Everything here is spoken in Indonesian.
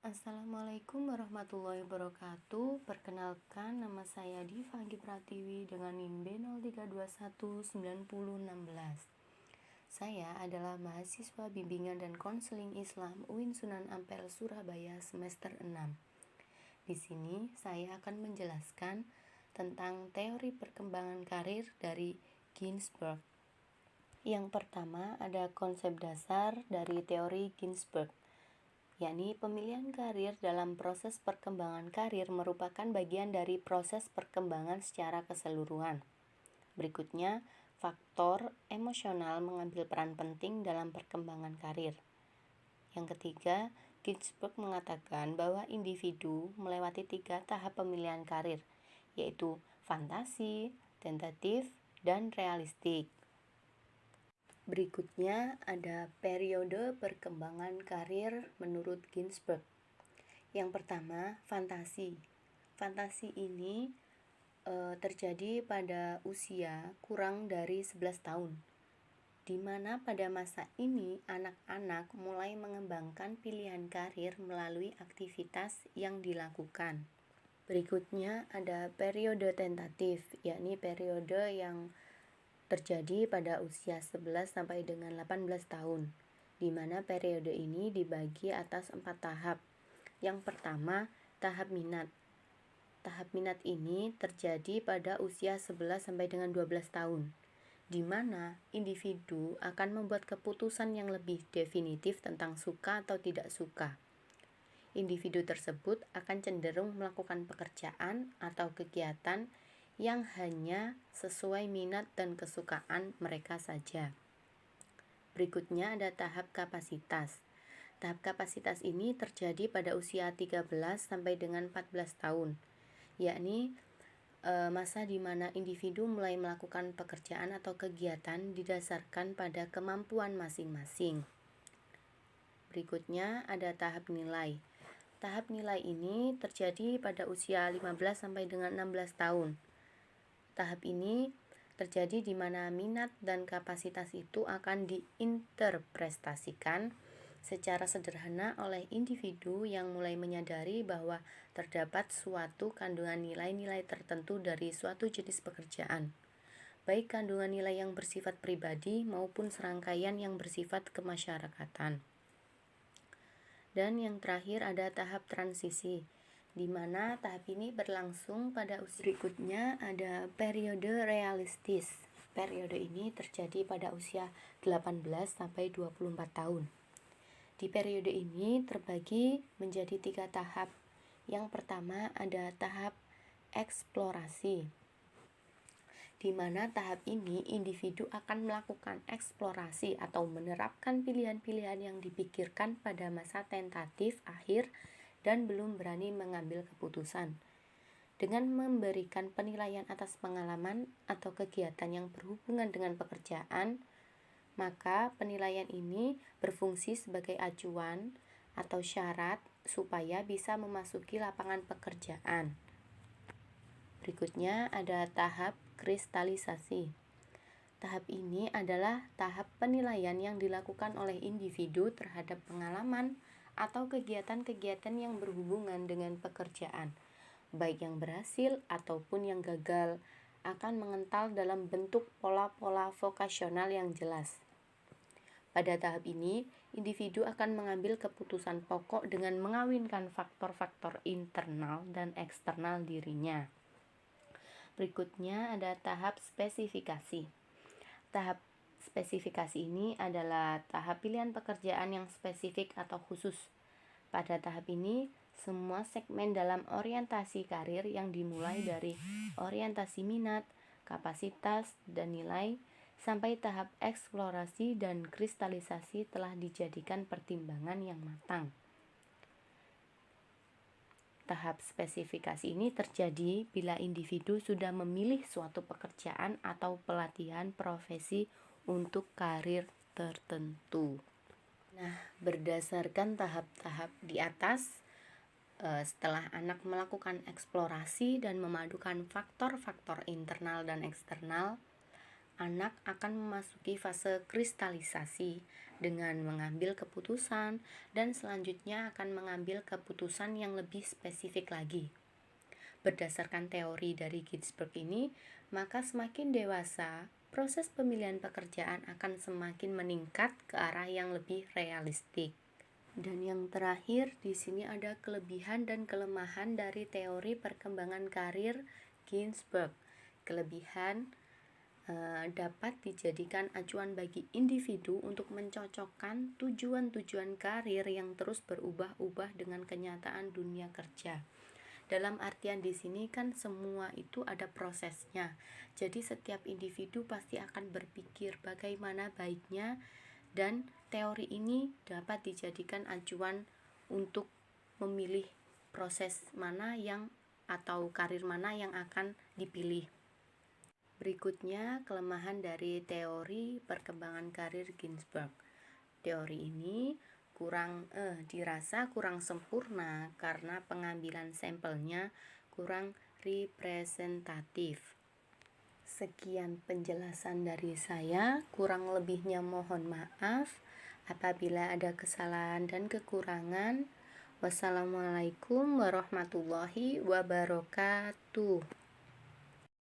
Assalamualaikum warahmatullahi wabarakatuh. Perkenalkan, nama saya Diva Anggi Pratiwi dengan NIM B03219016. Saya adalah mahasiswa bimbingan dan konseling Islam UIN Sunan Ampel Surabaya semester 6. Di sini saya akan menjelaskan tentang teori perkembangan karir dari Ginsberg. Yang pertama ada konsep dasar dari teori Ginsberg, yakni pemilihan karir dalam proses perkembangan karir merupakan bagian dari proses perkembangan secara keseluruhan. Berikutnya, faktor emosional mengambil peran penting dalam perkembangan karir. Yang ketiga, Ginsberg mengatakan bahwa individu melewati 3 tahap pemilihan karir, yaitu fantasi, tentatif, dan realistik. Berikutnya ada periode perkembangan karir menurut Ginsberg. Yang pertama, fantasi. Fantasi ini terjadi pada usia kurang dari 11 tahun, di mana pada masa ini anak-anak mulai mengembangkan pilihan karir melalui aktivitas yang dilakukan. Berikutnya ada periode tentatif, yakni periode yang terjadi pada usia 11 sampai dengan 18 tahun, di mana periode ini dibagi atas 4 tahap. Yang pertama, tahap minat. Tahap minat ini terjadi pada usia 11 sampai dengan 12 tahun, di mana individu akan membuat keputusan yang lebih definitif tentang suka atau tidak suka. Individu tersebut akan cenderung melakukan pekerjaan atau kegiatan yang hanya sesuai minat dan kesukaan mereka saja. Berikutnya ada tahap kapasitas. Tahap kapasitas ini terjadi pada usia 13 sampai dengan 14 tahun, yakni masa di mana individu mulai melakukan pekerjaan atau kegiatan didasarkan pada kemampuan masing-masing. Berikutnya ada tahap nilai. Tahap nilai ini terjadi pada usia 15 sampai dengan 16 tahun. Tahap ini terjadi di mana minat dan kapasitas itu akan diinterpretasikan secara sederhana oleh individu yang mulai menyadari bahwa terdapat suatu kandungan nilai-nilai tertentu dari suatu jenis pekerjaan, baik kandungan nilai yang bersifat pribadi maupun serangkaian yang bersifat kemasyarakatan. Dan yang terakhir ada tahap transisi, di mana tahap ini berlangsung pada usia. Berikutnya ada periode realistis. Periode ini terjadi pada usia 18 sampai 24 tahun. Di periode ini terbagi menjadi 3 tahap. Yang pertama ada tahap eksplorasi, di mana tahap ini individu akan melakukan eksplorasi atau menerapkan pilihan-pilihan yang dipikirkan pada masa tentatif akhir dan belum berani mengambil keputusan. Dengan memberikan penilaian atas pengalaman atau kegiatan yang berhubungan dengan pekerjaan, maka penilaian ini berfungsi sebagai acuan atau syarat supaya bisa memasuki lapangan pekerjaan. Berikutnya ada tahap kristalisasi. Tahap ini adalah tahap penilaian yang dilakukan oleh individu terhadap pengalaman atau kegiatan-kegiatan yang berhubungan dengan pekerjaan, baik yang berhasil ataupun yang gagal, akan mengental dalam bentuk pola-pola vokasional yang jelas. Pada tahap ini, individu akan mengambil keputusan pokok dengan mengawinkan faktor-faktor internal dan eksternal dirinya. Berikutnya ada tahap spesifikasi. Tahap spesifikasi ini adalah tahap pilihan pekerjaan yang spesifik atau khusus. Pada tahap ini, semua segmen dalam orientasi karir yang dimulai dari orientasi minat, kapasitas, dan nilai, sampai tahap eksplorasi dan kristalisasi telah dijadikan pertimbangan yang matang. Tahap spesifikasi ini terjadi bila individu sudah memilih suatu pekerjaan atau pelatihan profesi untuk karir tertentu. Nah, berdasarkan tahap-tahap di atas, setelah anak melakukan eksplorasi dan memadukan faktor-faktor internal dan eksternal, anak akan memasuki fase kristalisasi dengan mengambil keputusan dan selanjutnya akan mengambil keputusan yang lebih spesifik lagi. Berdasarkan teori dari Ginsberg ini, maka semakin dewasa, proses pemilihan pekerjaan akan semakin meningkat ke arah yang lebih realistik. Dan yang terakhir, di sini ada kelebihan dan kelemahan dari teori perkembangan karir Ginsberg. Kelebihan dapat dijadikan acuan bagi individu untuk mencocokkan tujuan-tujuan karir yang terus berubah-ubah dengan kenyataan dunia kerja. Dalam artian di sini kan semua itu ada prosesnya. Jadi setiap individu pasti akan berpikir bagaimana baiknya, dan teori ini dapat dijadikan acuan untuk memilih proses mana yang atau karir mana yang akan dipilih. Berikutnya, kelemahan dari teori perkembangan karir Ginsberg. Teori ini dirasa kurang sempurna karena pengambilan sampelnya kurang representatif. Sekian penjelasan dari saya, kurang lebihnya mohon maaf apabila ada kesalahan dan kekurangan. Wassalamualaikum warahmatullahi wabarakatuh.